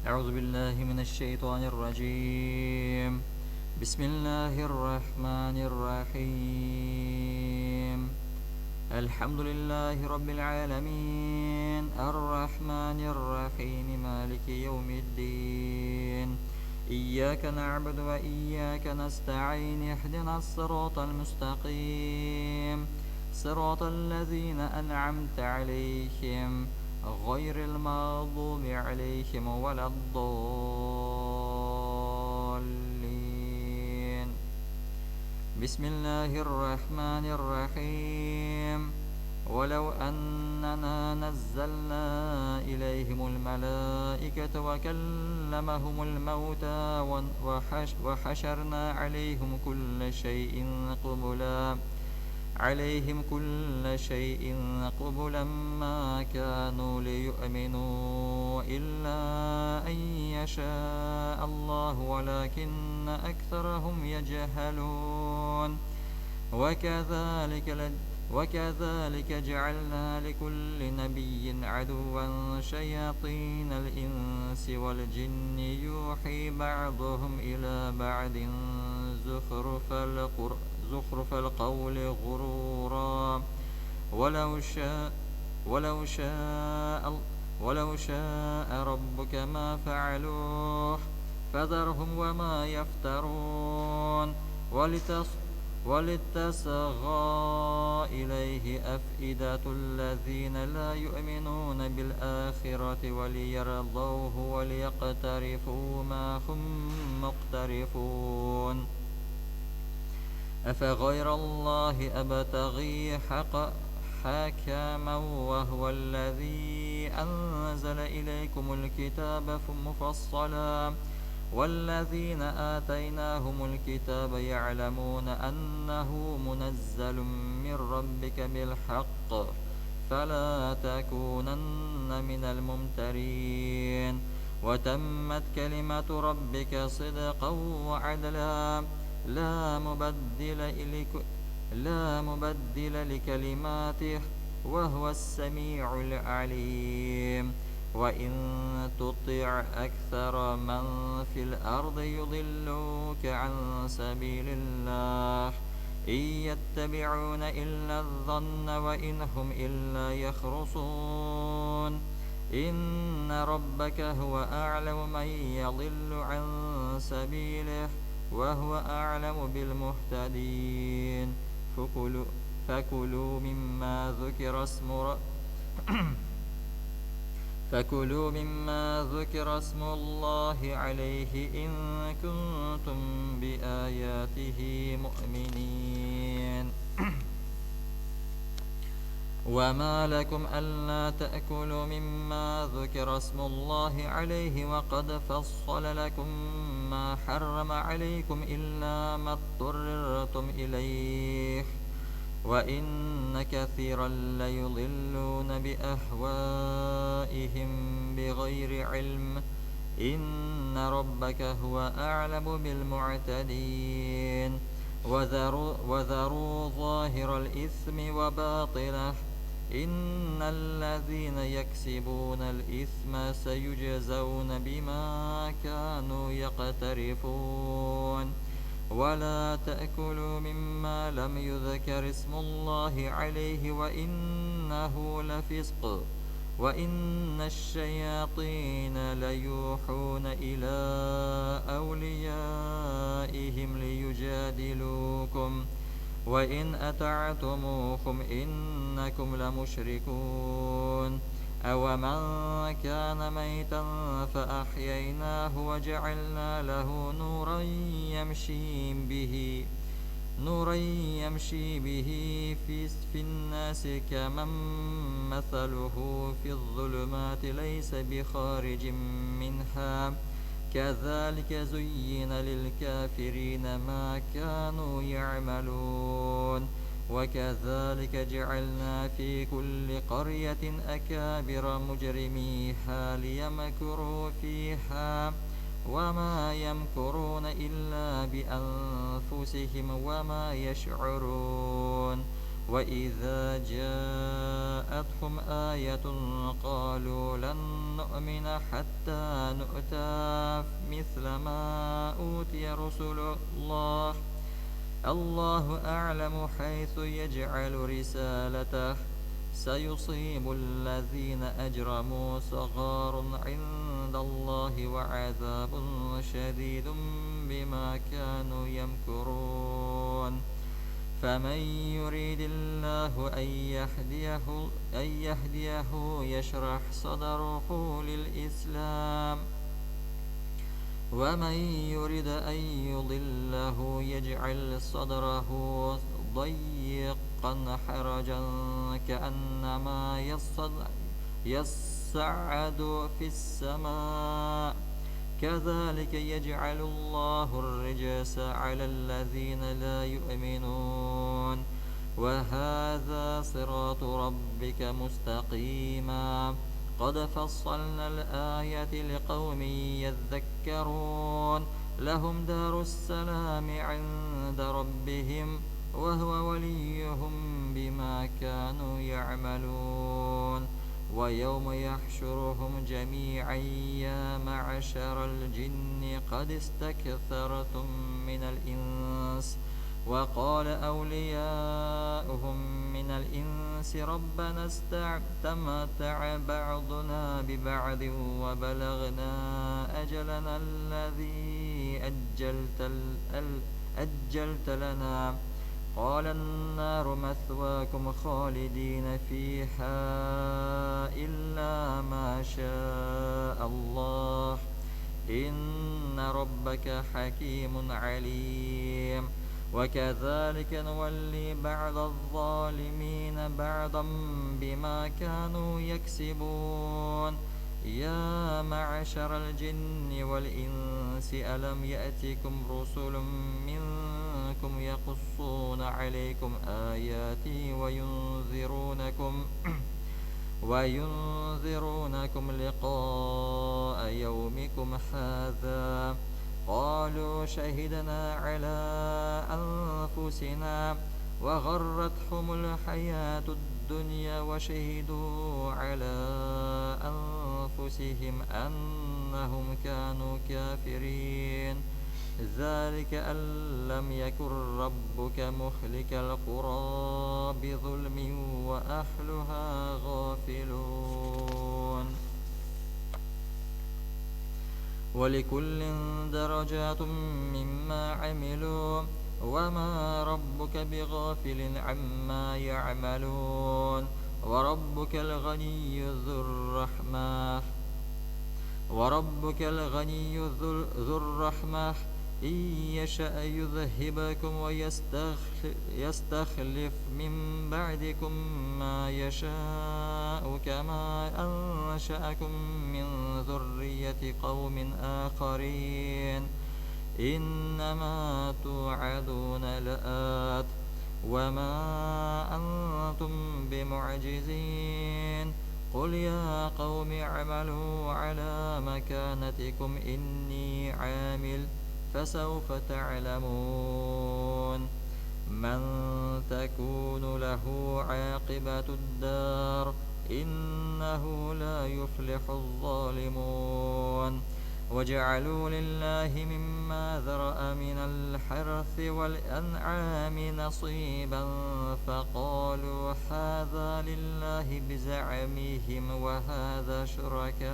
أعوذ بالله من الشيطان الرجيم. بسم الله الرحمن الرحيم. الحمد لله رب العالمين الرحمن الرحيم مالك يوم الدين. إياك نعبد وإياك نستعين اهدنا الصراط المستقيم صراط الذين أنعمت عليهم غير المغضوب عليهم ولا الضالين. بسم الله الرحمن الرحيم. ولو أننا نزلنا إليهم الملائكة وكلمهم الموتى وحشرنا عليهم كل شيء قبلا ما كانوا ليؤمنوا إلا أن يشاء الله ولكن أكثرهم يجهلون. وكذلك جعلنا لكل نبي عدوا شياطين الإنس والجن يوحي بعضهم إلى بعض زخرف القول غرورا. ولو شاء ربك ما فعلوه فذرهم وما يفترون. ولتصغى إليه أفئدة الذين لا يؤمنون بالآخرة وليرضوه وليقترفوا ما هم مقترفون. أفغير الله أبتغي حكما وهو الذي أنزل إليكم الكتاب مفصلا والذين آتيناهم الكتاب يعلمون أنه منزل من ربك بالحق فلا تكونن من الممترين. وتمت كلمة ربك صدقا وعدلا لا مبدل لكلماته وهو السميع العليم. وإن تطع أكثر من في الأرض يضلوك عن سبيل الله إن يتبعون إلا الظن وإن هم إلا يخرصون. إن ربك هو أعلم من يضل عن سبيله وهو أعلم بالمهتدين. فكلوا مما ذكر اسم الله عليه إن كنتم بآياته مؤمنين. وما لكم ألا تأكلوا مما ذكر اسم الله عليه وقد فصل لكم ما حرم عليكم إلا ما اضطررتم إليه وإن كثيرا ليضلون بأهوائهم بغير علم. إن ربك هو أعلم بالمعتدين. وذروا ظاهر الإثم وباطنه إن الذين يكسبون الإثم سيجزون بما كانوا يقترفون. ولا تأكلوا مما لم يذكر اسم الله عليه وإنه لفسق وإن الشياطين ليوحون إلى أوليائهم ليجادلوكم وإن أطعتموهم إنكم لمشركون. أومن كان ميتا فأحييناه وجعلنا له نورا يمشي به في الناس كمن مثله في الظلمات ليس بخارج منها كذلك زين للكافرين ما كانوا يعملون. وكذلك جعلنا في كل قرية أكابر مجرميها ليمكروا فيها وما يمكرون إلا بأنفسهم وما يشعرون. وإذا جاءتهم آية قالوا لن نؤمن حتى نؤتى مثل ما أوتي رسل الله الله أعلم حيث يجعل رسالته سيصيب الذين أجرموا صغار عند الله وعذاب شديد بما كانوا يمكرون فمن يريد الله أن يهديه يشرح صدره للإسلام ومن يرد أن يضله يجعل صدره ضيقا حرجا كأنما يصعد في السماء كذلك يجعل الله الرجس على الذين لا يؤمنون وهذا صراط ربك مستقيما قد فصلنا الآيات لقوم يذكرون لهم دار السلام عند ربهم وهو وليهم بما كانوا يعملون ويوم يحشرهم جميعا يا معشر الجن قد استكثرتم من الإنس وقال أولياؤهم من الإنس ربنا استمتع بعضنا ببعض وبلغنا أجلنا الذي أجلت لنا قال النار مثواكم خالدين فيها إلا ما شاء الله إن ربك حكيم عليم وكذلك نولي بعض الظالمين بعضا بما كانوا يكسبون يا معشر الجن والإنس ألم يأتكم رسل منكم يقصون عليكم آياتي وينذرونكم لقاء يومكم هذا قالوا شهدنا على أنفسنا وغرتهم الحياة الدنيا وشهدوا على أنفسهم أنهم كانوا كافرين ذلك أن لم يكن ربك مهلك القرى بظلم وأهلها غافلون ولكل درجات مما عملوا وما ربك بغافل عما يعملون وربك الغني ذو الرحمة إن يشأ يذهبكم ويستخلف من بعدكم ما يشاء كما أنشأكم من ذرية قوم آخرين إنما توعدون لآت وما أنتم بمعجزين قل يا قوم اعملوا على مكانتكم إني عامل فسوف تعلمون من تكون له عاقبة الدار إنه لا يفلح الظالمون وجعلوا لله مما ذرأ من الحرث والأنعام نصيبا فقالوا هذا لله بزعمهم وهذا شركائنا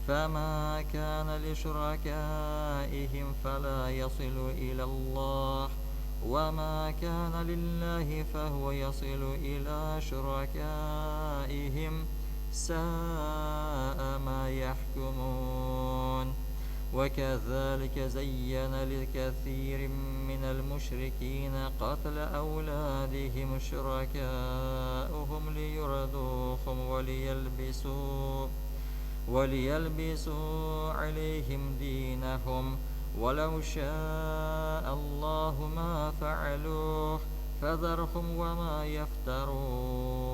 فما كان لشركائهم فلا يصل إلى الله وما كان لله فهو يصل إلى شركائهم ساء ما يحكمون وكذلك زين لكثير من المشركين قتل أولادهم شركاؤهم ليردوهم وليلبسوا عليهم دينهم ولو شاء الله ما فعلوه فذرهم وما يفترون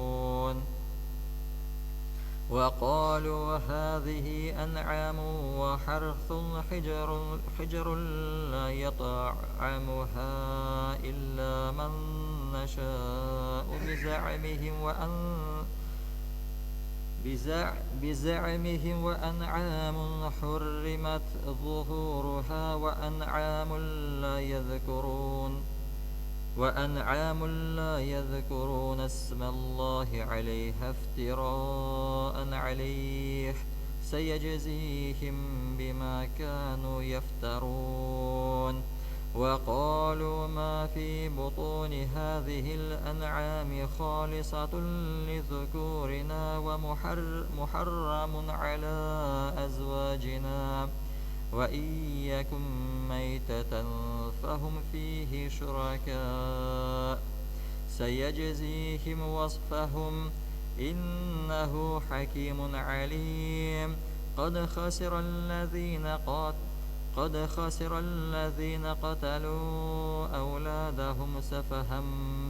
وقالوا هذه أنعام وحرث حجر لا يطعمها إلا من نشاء بزعمهم وأنعام حرمت ظهورها وأنعام لا يذكرون اسم الله عليها افتراء عليه سيجزيهم بما كانوا يفترون. وقالوا ما في بطون هذه الأنعام خالصة لذكورنا ومحرم على أزواجنا وإن يكن ميتة فهم فيه شركاء سيجزيهم وصفهم إنه حكيم عليم. قد خسر الذين قتلوا أولادهم سفها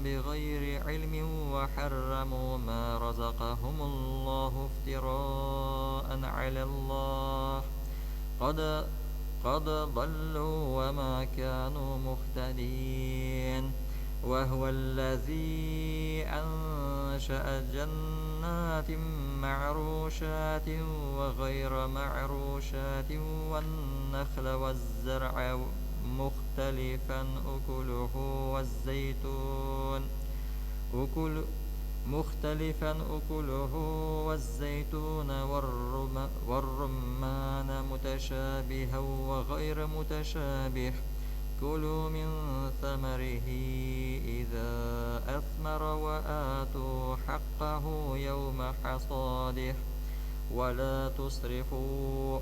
بغير علم وحرموا ما رزقهم الله افتراء على الله قد ضلوا وما كانوا مهتدين. وهو الذي أنشأ جنات معروشات وغير معروشات والنخل والزرع مختلفا أكله والزيتون والرمان متشابها وغير متشابه كلوا من ثمره إذا أثمر وآتوا حقه يوم حصاده ولا تسرفوا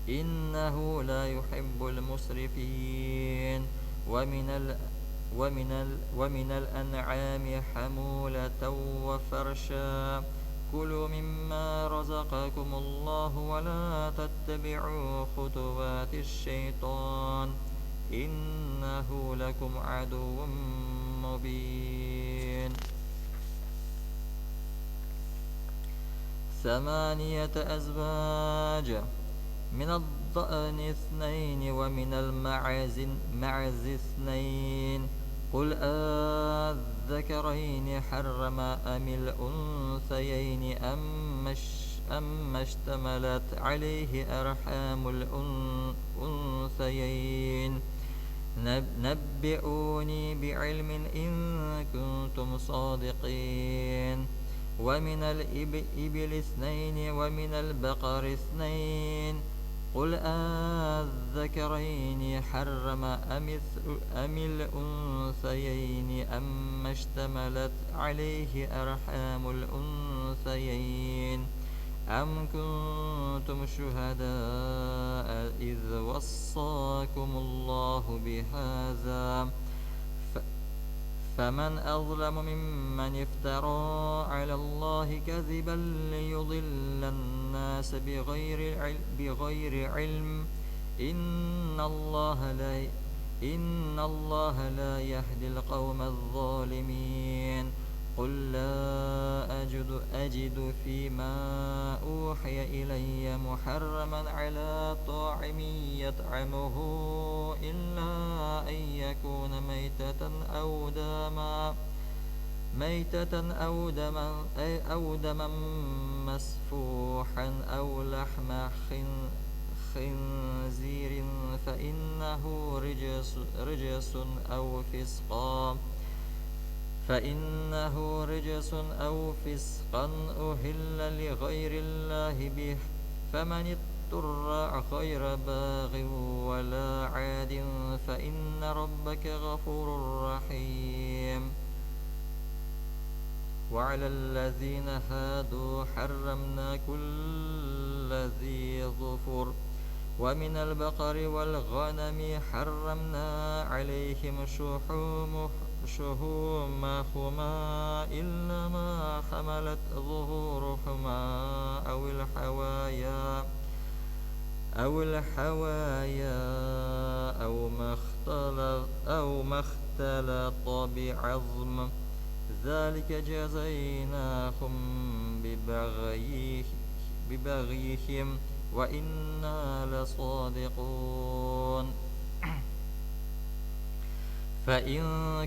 إنه لا يحب المسرفين. ومن الأنعام حمولة وفرشا كلوا مما رزقكم الله ولا تتبعوا خطوات الشيطان إنه لكم عدو مبين. 8 أزواج من الضأن 2 ومن المعز 2 قل الذكرين حرم أم الأنثيين أما اشتملت عليه أرحام الأنثيين نبئوني بعلم إن كنتم صادقين. ومن الإبل 2 ومن البقر 2 قل الذكرين حرم أم الأنثيين أما اشتملت عليه أرحام الأنثيين أم كنتم شهداء إذ وصاكم الله بهذا فمن أظلم ممن افترى على الله كذبا ليضل الناس بغير علم إن الله لا يهدي القوم الظالمين. قل لا أجد فيما أوحي إلي محرما على طاعم يطعمه إلا أن يكون ميتة أو دما مسفوحا أو لحم خنزير فإنه رجس أو فسقا أهل لغير الله به فمن اضطر غير باغ ولا عاد فإن ربك غفور رحيم. وعلى الذين هادوا حرمنا كل ذي ظفر ومن البقر والغنم حرمنا عليهم شحومهما إلا ما حملت ظهورهما أو الحوايا أو ما اختلط بعظم ذلك جزيناهم ببغيهم وإنا لصادقون فإن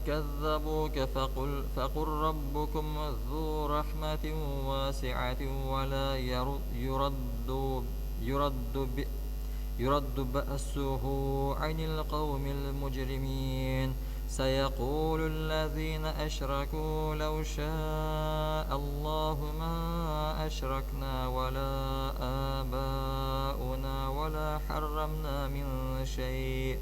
كذبوك فقل ربكم ذو رحمة واسعة ولا يرد بأسه عن القوم المجرمين سيقول الذين أشركوا لو شاء الله ما أشركنا ولا آباؤنا ولا حرمنا من شيء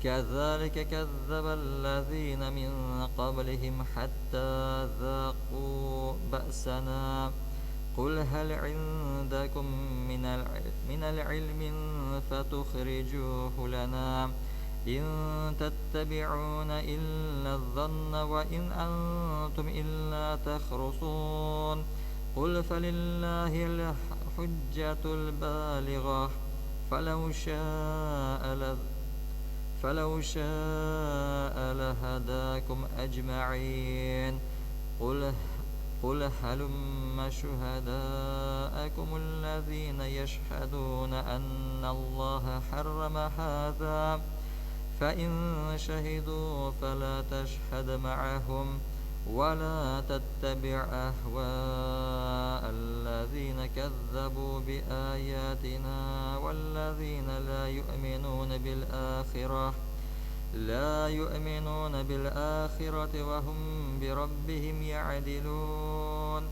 كذلك كذب الذين من قبلهم حتى ذاقوا بأسنا قل هل عندكم من العلم فتخرجوه لنا إن تتبعون إلا الظن وإن أنتم إلا تخرصون قل فلله الحجة البالغة فلو شاء لهداكم أجمعين قل هلم شهداءكم الذين يشهدون أن الله حرم هذا فإن شهدوا فلا تشهد معهم ولا تتبع أهواء الذين كذبوا بآياتنا والذين لا يؤمنون بالآخرة وهم بربهم يعدلون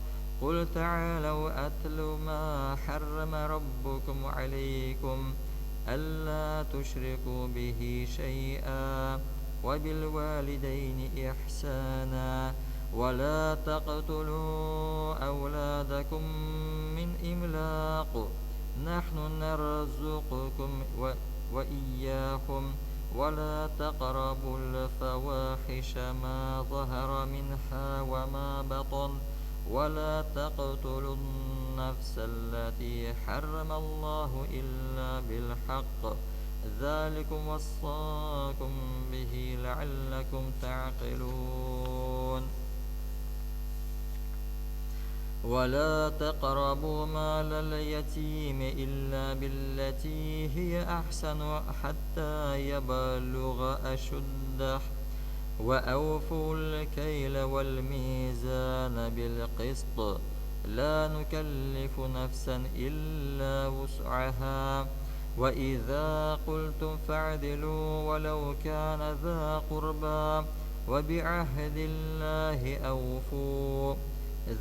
قل تعالوا أتل ما حرم ربكم عليكم ألا تشركوا به شيئا وبالوالدين إحسانا ولا تقتلوا أولادكم من إملاق نحن نرزقكم وإياكم ولا تقربوا الفواحش ما ظهر منها وما بطن ولا تقتلوا النفس التي حرم الله إلا بالحق ذلكم وصاكم به لعلكم تعقلون ولا تقربوا مال اليتيم إلا بالتي هي أحسن حتى يبلغ أشده وأوفوا الكيل والميزان بالقسط لا نكلف نفسا إلا وسعها وإذا قلتم فاعدلوا ولو كان ذا قربى وبعهد الله أوفوا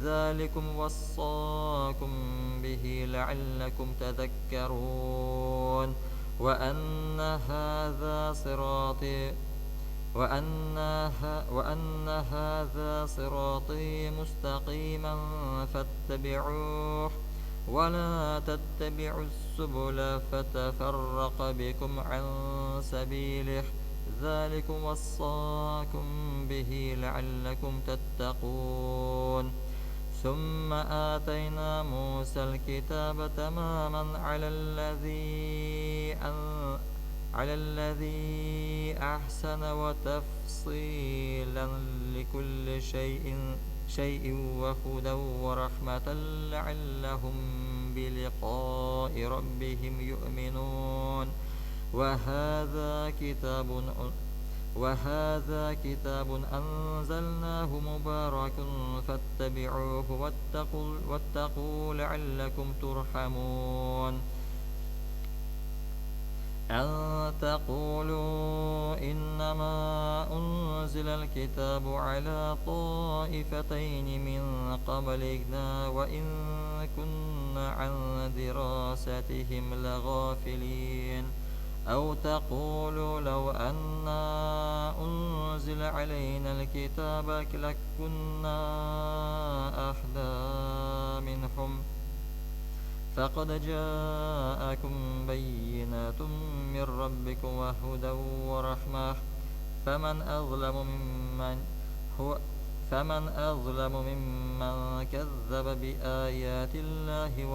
ذلكم وصاكم به لعلكم تذكرون وأن هذا صراطي مستقيما فاتبعوه ولا تتبعوا السبل فتفرق بكم عن سبيله ذلكم وصاكم به لعلكم تتقون ثم آتينا موسى الكتاب تماما على الذي أحسن وتفصيلا لكل شيء وهدى ورحمة لعلهم بلقاء ربهم يؤمنون وهذا كتاب أنزلناه مبارك فاتبعوه واتقوا لعلكم ترحمون أن تقولوا إنما أنزل الكتاب على طائفتين من قبلنا وإن كنا عن دراستهم لغافلين أو تقولوا لو أنا أنزل علينا الكتاب لكنا أهدى منهم فقد جاءكم بينات من ربكم وهدى ورحمة فمن أظلم ممن كذب بآيات الله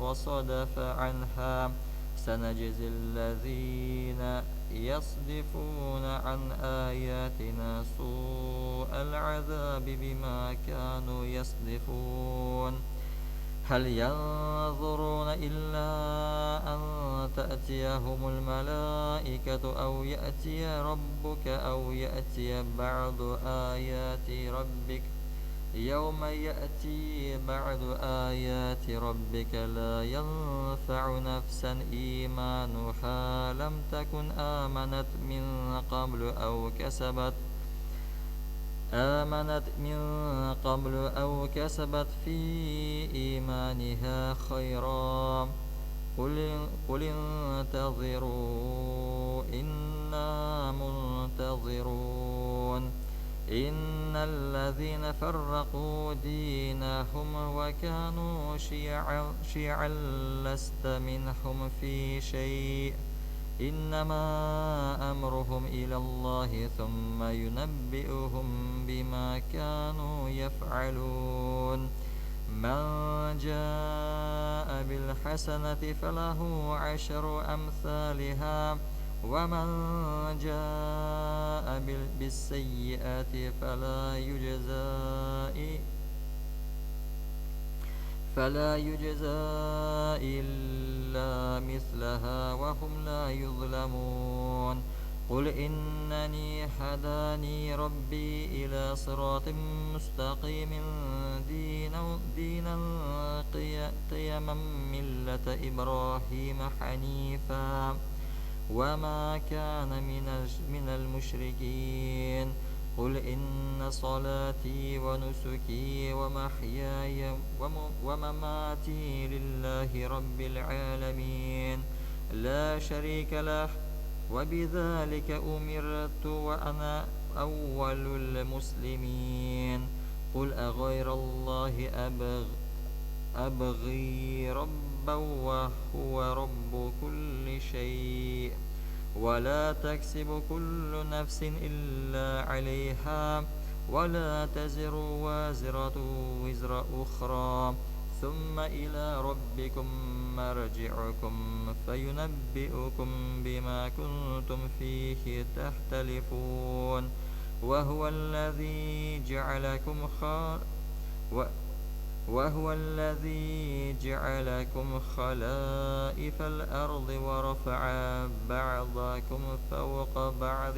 وصدف عنها سنجزي الذين يصدفون عن آياتنا سوء العذاب بما كانوا يصدفون هل ينظرون إلا أن تأتيهم الملائكة أو يأتي ربك أو يأتي بعض آيات ربك يوم يأتي بعض آيات ربك لا ينفع نفسا إيمانها لم تكن آمنت من قبل أو كسبت في إيمانها خيرا قل انتظروا إنا منتظرون إن الذين فرقوا دينهم وكانوا شيعا لست منهم في شيء إنما أمرهم إلى الله ثم ينبئهم بما كانوا يفعلون من جاء بالحسنة فله 10 أمثالها ومن جاء بالسيئة فلا يجزى إلا مثلها وهم لا يظلمون قل إنني هداني ربي إلى صراط مستقيم دينا قيما ملة إبراهيم حنيفا وما كان من المشركين قل إن صلاتي ونسكي ومحياي ومماتي لله رب العالمين لا شريك له وبذلك أمرت وأنا أول المسلمين قل أغير الله أبغي ربا وهو رب كل شيء ولا تكسب كل نفس إلا عليها ولا تزر وازرة وزر أخرى ثم إلى ربكم مرجعكم فينبئكم بما كنتم فيه تختلفون وهو الذي جعلكم خلائف الأرض ورفع بعضكم فوق بعض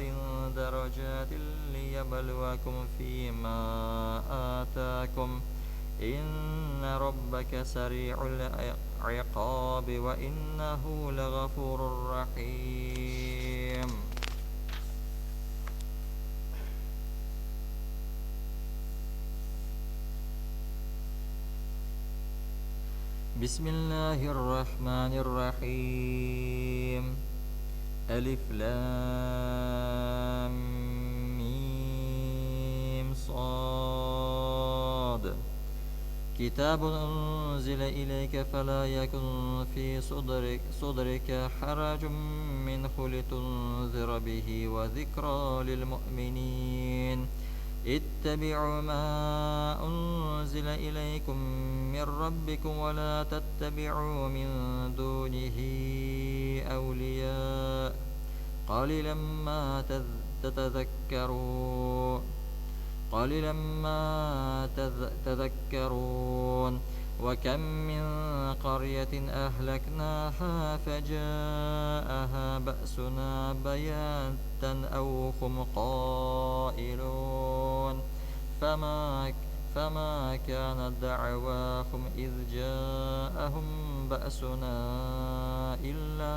درجات ليبلوكم فيما آتاكم إن ربك سريع العقاب وإنه لغفور رحيم بسم الله الرحمن الرحيم ألف لام ميم صاد كتاب أنزل إليك فلا يكن في صدرك حرج منه لتنذر به وذكرى للمؤمنين اتبعوا ما أنزل إليكم من ربكم ولا تتبعوا من دونه أولياء قليلا ما تذكرون وكم من قرية أهلكناها فجاءها بأسنا بياتا أو هم قائلون فما كانت دعواهم إذ جاءهم بأسنا إلا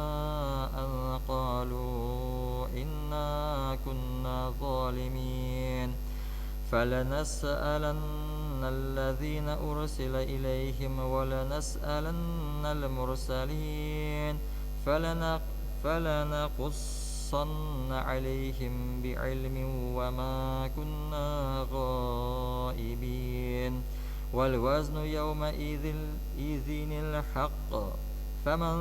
أن قالوا إنا كنا ظالمين فلنسألن الذين أرسل إليهم ولنسألن المرسلين فلنقصن عليهم بعلم وما كنا غائبين والوزن يومئذ الحق فمن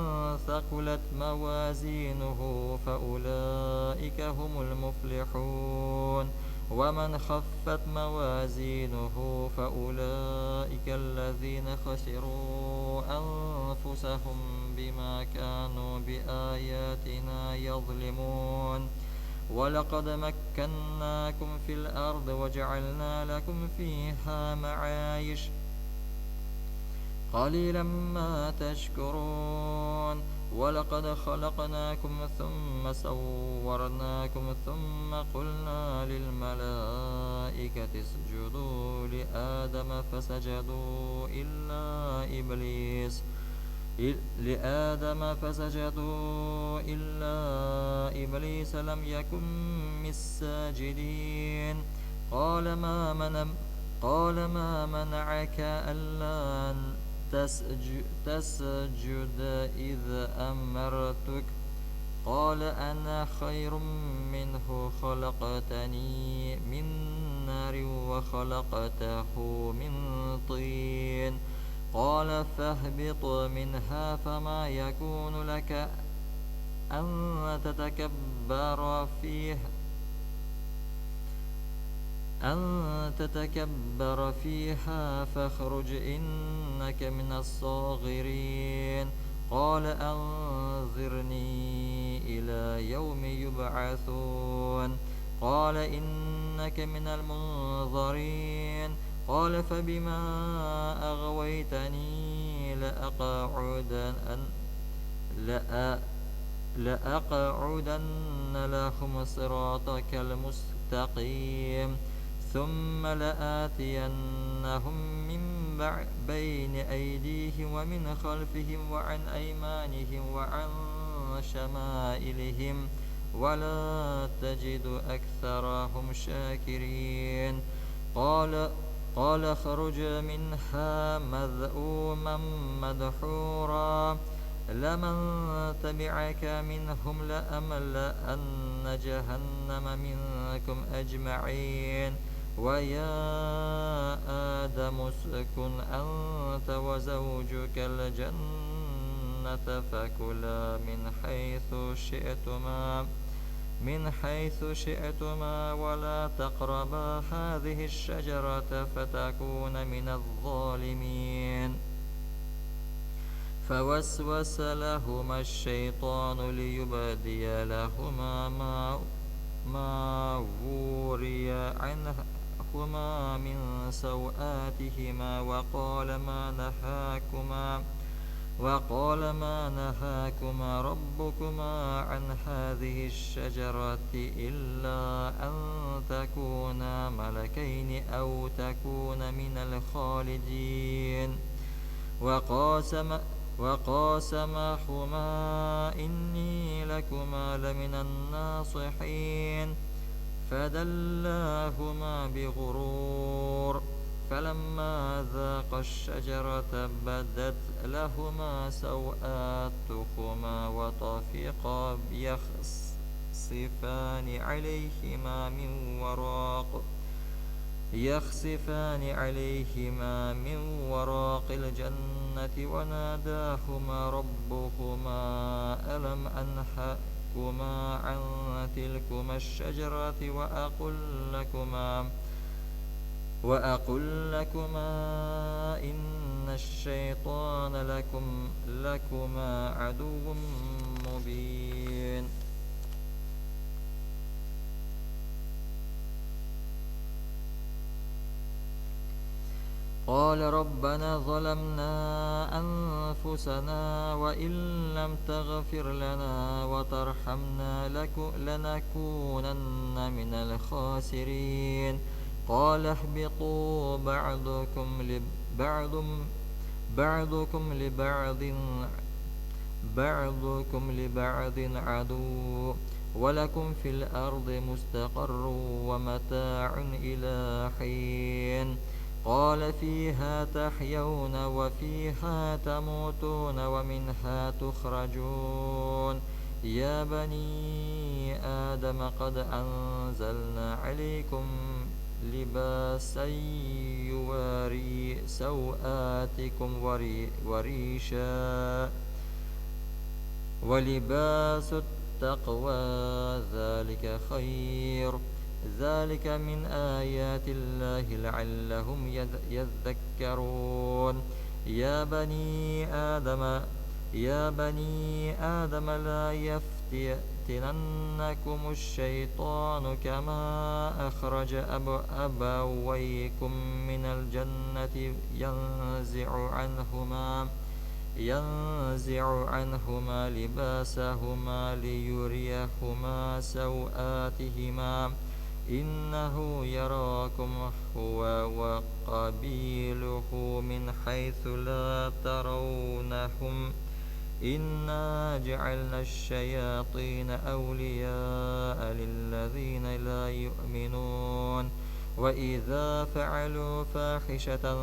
ثقلت موازينه فأولئك هم المفلحون ومن خفت موازينه فأولئك الذين خسروا أنفسهم بما كانوا بآياتنا يظلمون ولقد مكناكم في الأرض وجعلنا لكم فيها معايش قليلا ما تشكرون ولقد خلقناكم ثم صورناكم ثم قلنا للملائكة اسجدوا لآدم فسجدوا إلا إبليس لم يكن من الساجدين قال ما منعك ألا تسجد إذ أمرتك قال أنا خير منه خلقتني من نار وخلقته من طين قال فاهبط منها فما يكون لك أن تتكبر فيها فاخرج إنك من الصاغرين قال أنظرني إلى يوم يبعثون قال إنك من المنظرين قال فبما أغويتني لأقعدن لهم صراطك المستقيم ثم لآتينهم من بين أيديهم ومن خلفهم وعن أيمانهم وعن شمائلهم ولا تجد أكثرهم شاكرين قال اخرج منها مذءوما مدحورا لمن تبعك منهم لأملأن جهنم منكم أجمعين ويا آدم اسكن أنت وزوجك الجنة فكلا من حيث شئتما ولا تقربا هذه الشجرة فتكون من الظالمين فوسوس لهما الشيطان ليبدي لهما ما وري عنهما من سوآتهما وقال ما نهاكما ربكما عن هذه الشجرة إلا أن تكونا ملكين أو تكونا من الخالدين وقاسمهما إني لكما لمن الناصحين فدلاهما بغرور فلما ذاقا الشجرة بدت لهما سوآتهما وطفقا يخسفان عليهما من ورق الجنة وناداهما ربهما ألم أنهكما عن تلكما الشجرة وأقل لكما إن الشيطان لكما عدو مبين قال ربنا ظلمنا أنفسنا وإن لم تغفر لنا وترحمنا لنكونن من الخاسرين قال اهبطوا بعضكم لبعض عدو ولكم في الأرض مستقر ومتاع إلى حين قال فيها تحيون وفيها تموتون ومنها تخرجون يا بني آدم قد أنزلنا عليكم لباسا يواري سوآتكم وريشا ولباس التقوى ذلك خير ذلك من آيات الله لعلهم يذكرون يا بني آدم يا بني آدم لا يفتننكم الشيطان كما أخرج أبويكم من الجنة ينزع عنهما لباسهما ليريهما سوآتهما إنه يراكم هو وقبيله من حيث لا ترونهم إنا جعلنا الشياطين أولياء للذين لا يؤمنون وإذا فعلوا فاحشة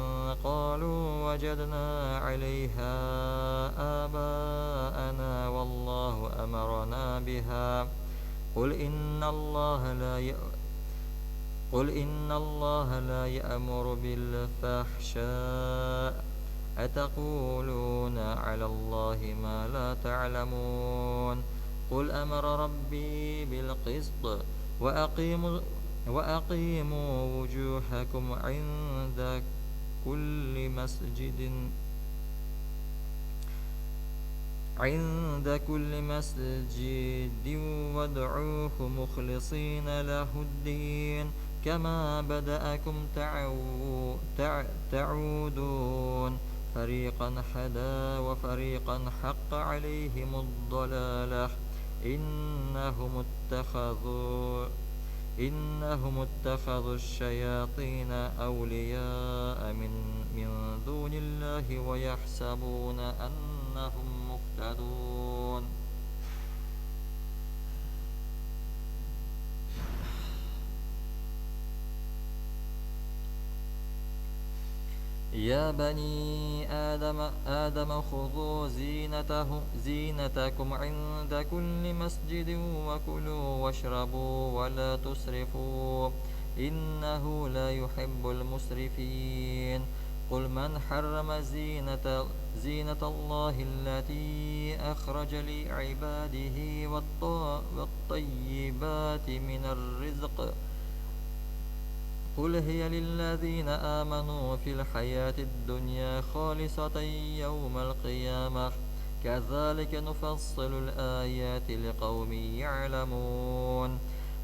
قالوا وجدنا عليها آباءنا والله أمرنا بها قل إن الله لا يأمر بالفحشاء أتقولون على الله ما لا تعلمون قل أمر ربي بالقسط وأقيموا وجوهكم عند كل مسجد وادعوه مخلصين له الدين كما بدأكم تعودون فريقا هدى وفريقا حق عليهم الضلالة إنهم اتخذوا الشياطين أولياء من دون الله ويحسبون أنهم مهتدون يا بني آدم خذوا زينتكم عند كل مسجد وكلوا واشربوا ولا تسرفوا إنه لا يحب المسرفين قل من حرم زينة الله التي أخرج لعباده والطيبات من الرزق قل هي للذين آمنوا في الحياة الدنيا خالصة يوم القيامة كذلك نفصل الآيات لقوم يعلمون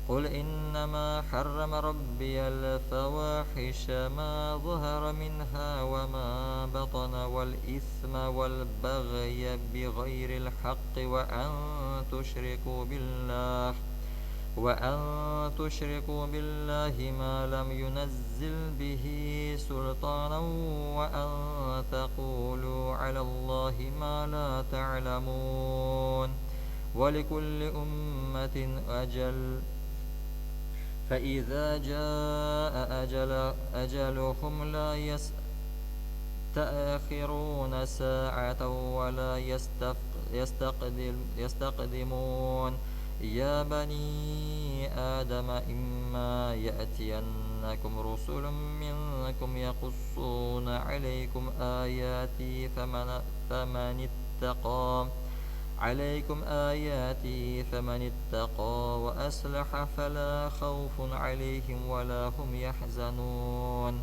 قل إنما حرم ربي الفواحش ما ظهر منها وما بطن والإثم والبغي بغير الحق وأن تشركوا بالله ما لم ينزل به سلطانا وأن تقولوا على الله ما لا تعلمون ولكل أمة أجل فإذا جاء أجلهم لا يستأخرون ساعة ولا يستقدمون يا بني آدم إما يأتينكم رسل منكم يقصون عليكم آياتي فمن اتقى وأصلح فلا خوف عليهم ولا هم يحزنون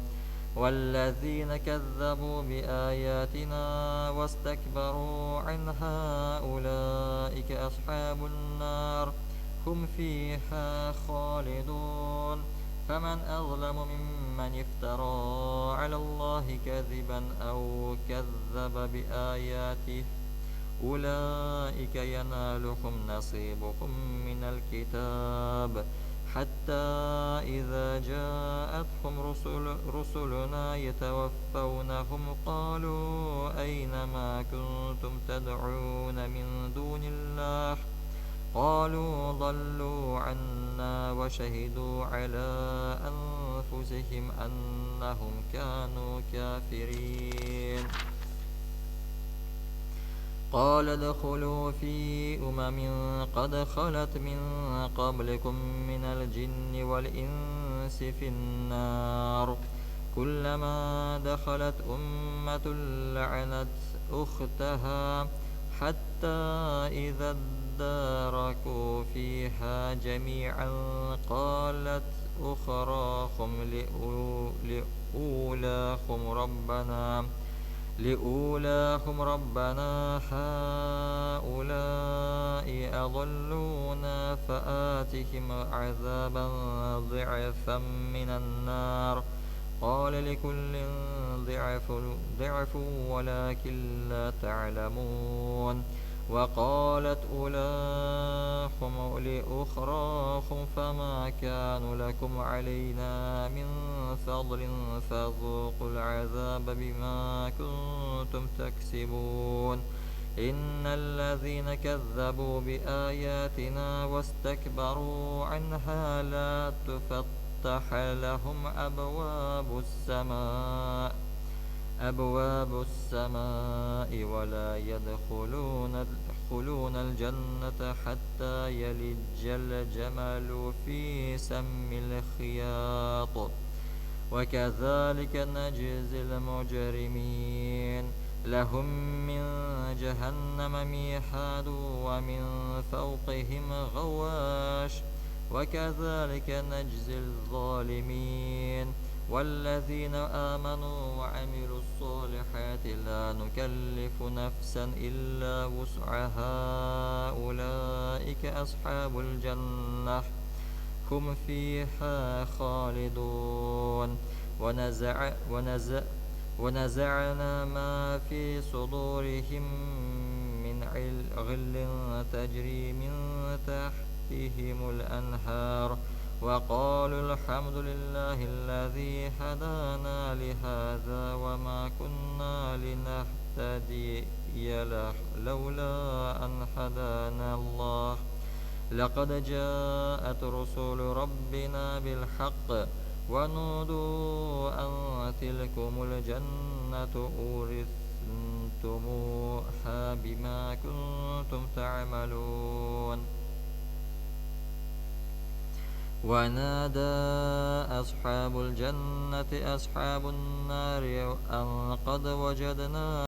والذين كذبوا بآياتنا واستكبروا عنها أولئك أصحاب النار هم فيها خالدون فمن أظلم ممن افترى على الله كذبا أو كذب بآياته أولئك ينالهم نصيبهم من الكتاب حتى إذا جاءتهم رسلنا يتوفونهم قالوا أين ما كنتم تدعون من دون الله قالوا ضلوا عنا وشهدوا على أنفسهم أنهم كانوا كافرين قال ادخلوا في قد خلت من قبلكم من الجن والإنس في النار كلما دخلت أمة لعنت أختها حتى إذا اداركوا فيها جميعا قالت أخراهم لأولاهم لأولاهم ربنا هؤلاء أضلونا فآتهم عذابا ضعفا من النار قال لكل ضعف ولكن لا تعلمون وقالت أولاهم لأخراهم فما كان لكم علينا من فضل فذوقوا العذاب بما كنتم تكسبون إن الذين كذبوا بآياتنا واستكبروا عنها لا تفتح لهم أبواب السماء ولا يدخلون الجنة حتى يلج الجمل في سم الخياط وكذلك نجزي المجرمين لهم من جهنم ميحاد ومن فوقهم غواش وكذلك نجزي الظالمين والذين آمنوا وعملوا الصالحات لا نكلف نفسا إلا وسعها أولئك أصحاب الجنة هم فيها خالدون ونزعنا ما في صدورهم من غل تجري من تحتهم الأنهار وقالوا الحمد لله الذي هدانا لهذا وما كنا لنهتدي لولا أن هدانا الله لقد جاءت رسل ربنا بالحق ونودوا أن تلكم الجنة أورثتموها بما كنتم تعملون ونادى أصحاب الجنة أصحاب النار أن قد وجدنا